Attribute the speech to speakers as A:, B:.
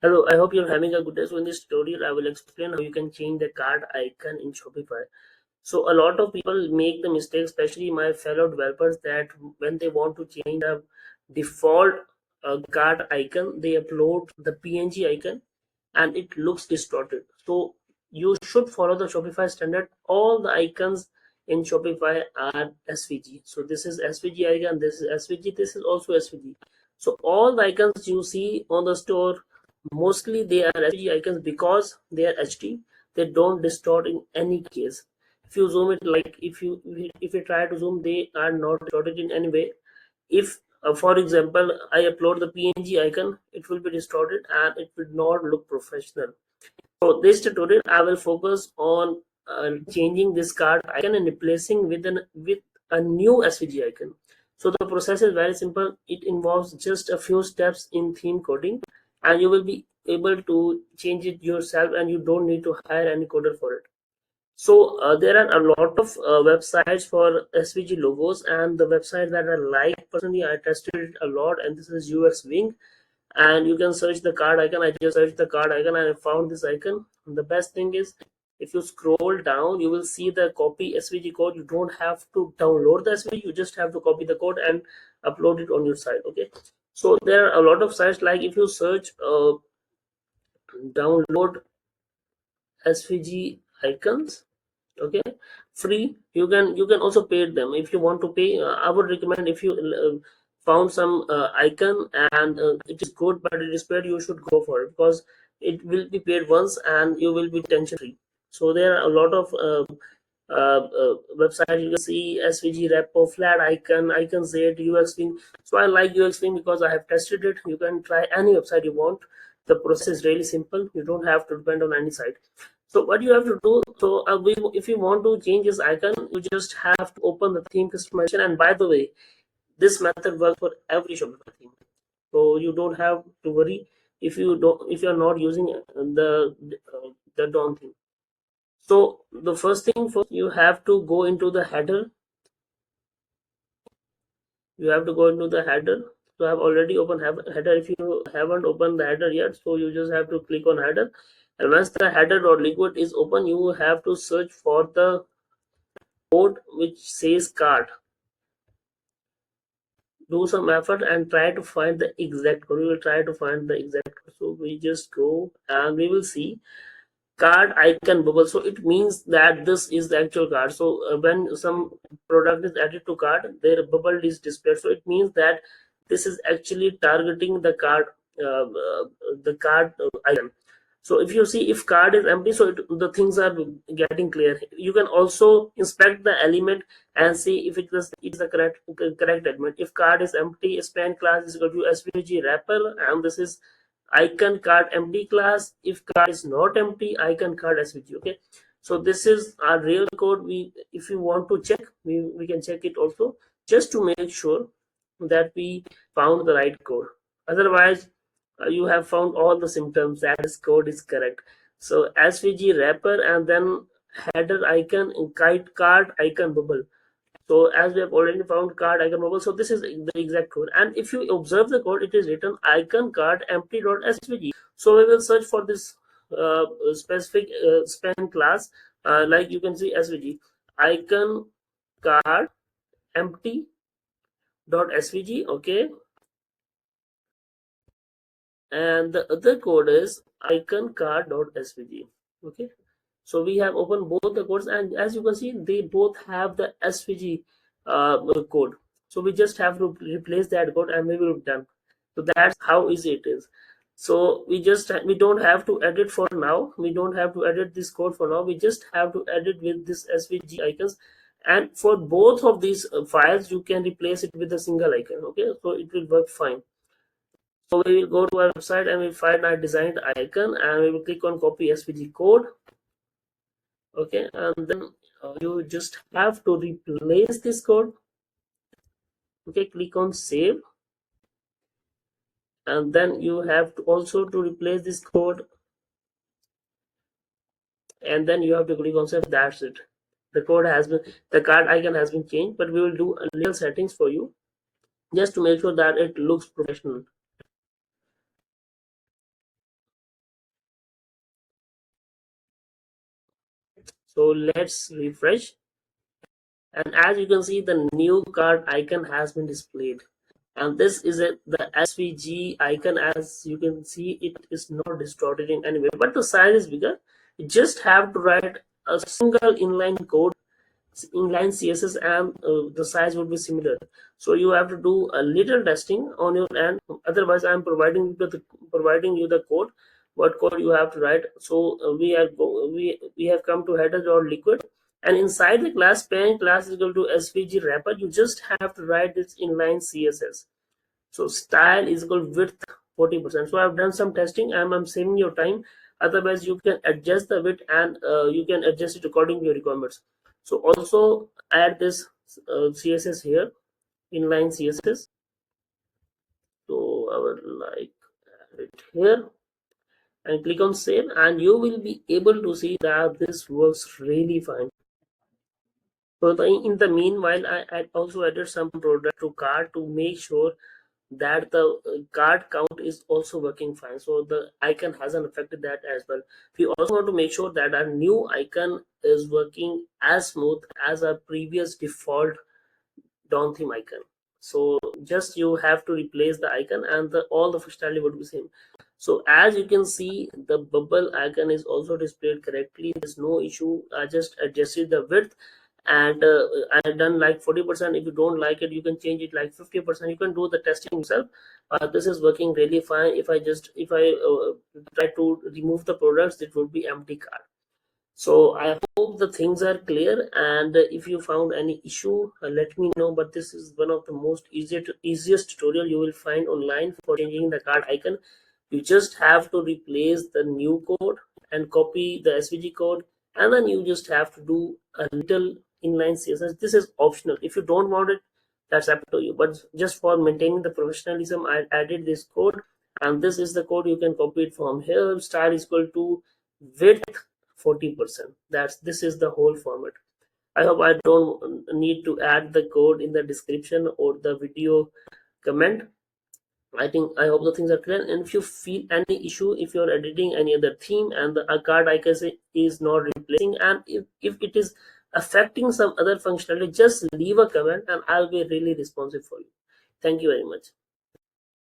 A: Hello, I hope you're having a good day. So in this tutorial, I will explain how you can change the card icon in Shopify. So a lot of people make the mistake, especially my fellow developers, that when they want to change the default card icon, they upload the PNG icon and it looks distorted. So you should follow the Shopify standard. All the icons in Shopify are SVG. So this is SVG icon, this is SVG, this is also SVG. So all the icons you see on the store, mostly they are SVG icons because they are HD. They don't distort in any case. If you zoom it, like if you try to zoom, they are not distorted in any way. If for example I upload the PNG icon, it will be distorted and it will not look professional. So this tutorial I will focus on changing this card icon and replacing with a new SVG icon. So the process is very simple. It involves just a few steps in theme coding, and you will be able to change it yourself, and you don't need to hire any coder for it. So there are a lot of websites for SVG logos, and the website that I like personally, I tested it a lot, and this is UX Wing. And you can search the card icon. I just searched the card icon and I found this icon. And the best thing is, if you scroll down, you will see the copy SVG code. You don't have to download the SVG. You just have to copy the code and upload it on your site. Okay. So there are a lot of sites. Like if you search download SVG icons, okay, free. You can also pay them if you want to pay. I would recommend, if you found some icon and it is good but it is paid, you should go for it, because it will be paid once and you will be tension free. So there are a lot of websites. You can see SVG repo, flat icon, icon z, UX thing. So I like UX thing because I have tested it. You can try any website you want. The process is really simple. You don't have to depend on any site. So what you have to do, so if you want to change this icon, you just have to open the theme customization. And by the way, this method works for every Shopify theme, so you don't have to worry if you're not using the DOM theme. So the first thing, first you have to go into the header. You have to go into the header. So I've already opened header. If you haven't opened the header yet, so you just have to click on header. And once the header.liquid is open, you have to search for the code which says card. Do some effort and try to find the exact code. We will try to find the exact code. So we just go and we will see card icon bubble. So it means that this is the actual card. So when some product is added to card, their bubble is displayed. So it means that this is actually targeting the card, icon. So if you see, if card is empty, so the things are getting clear. You can also inspect the element and see if it's the correct element. If card is empty, span class is equal to SVG wrapper, and this is icon card empty class. If card is not empty, icon card SVG. Okay, so this is our real code. If you want to check, we can check it also, just to make sure that we found the right code. Otherwise, you have found all the symptoms that this code is correct. So SVG wrapper and then header icon and kite card icon bubble. So as we have already found card icon bubble, so this is the exact code. And if you observe the code, it is written icon card empty.svg. So we will search for this specific span class, like you can see SVG icon card empty.svg. Okay, and the other code is icon card.svg. Okay, so we have opened both the codes, and as you can see, they both have the SVG code. So we just have to replace that code and we will be done. So that's how easy it is. So we don't have to edit for now. We don't have to edit this code for now. We just have to edit with this SVG icons. And for both of these files, you can replace it with a single icon. Okay, so it will work fine. So we will go to our website and we find our designed icon and we will click on copy SVG code. Okay, and then you just have to replace this code. Okay, click on save, and then you have to also to replace this code, and then you have to click on save. That's it. The card icon has been changed, but we will do a little settings for you just to make sure that it looks professional. So let's refresh, and as you can see, the new card icon has been displayed, and this is the SVG icon. As you can see, it is not distorted in any way, but the size is bigger. You just have to write a single inline code, inline css, and the size would be similar. So you have to do a little testing on your end. Otherwise, I'm providing you the code, what code you have to write. So we have come to header or liquid, and inside the class parent class is equal to svg wrapper. You just have to write this inline css. So style is equal width 40%. So I've done some testing, and I'm saving your time. Otherwise, you can adjust the width, and you can adjust it according to your requirements. So also add this css here, inline css. So I would like add it here and click on save, and you will be able to see that this works really fine. So in the meanwhile, I also added some product to cart to make sure that the card count is also working fine. So the icon hasn't affected that as well. We also want to make sure that our new icon is working as smooth as our previous default down theme icon. So just you have to replace the icon, and all the functionality would be same. So as you can see, the bubble icon is also displayed correctly. There's no issue. I just adjusted the width, and I done like 40%. If you don't like it, you can change it like 50%. You can do the testing yourself. This is working really fine. If I try to remove the products, it would be empty card. So I hope the things are clear, and if you found any issue, let me know. But this is one of the most easiest tutorial you will find online for changing the card icon. You just have to replace the new code and copy the SVG code, and then you just have to do a little inline CSS. This is optional. If you don't want it, that's up to you. But just for maintaining the professionalism, I added this code, and this is the code. You can copy it from here. Style is equal to width 40%. This is the whole format. I hope I don't need to add the code in the description or the video comment. I hope the things are clear. And if you feel any issue, if you're editing any other theme and the card icon is not replacing, and if it is affecting some other functionality, just leave a comment and I'll be really responsive for you. Thank you very much.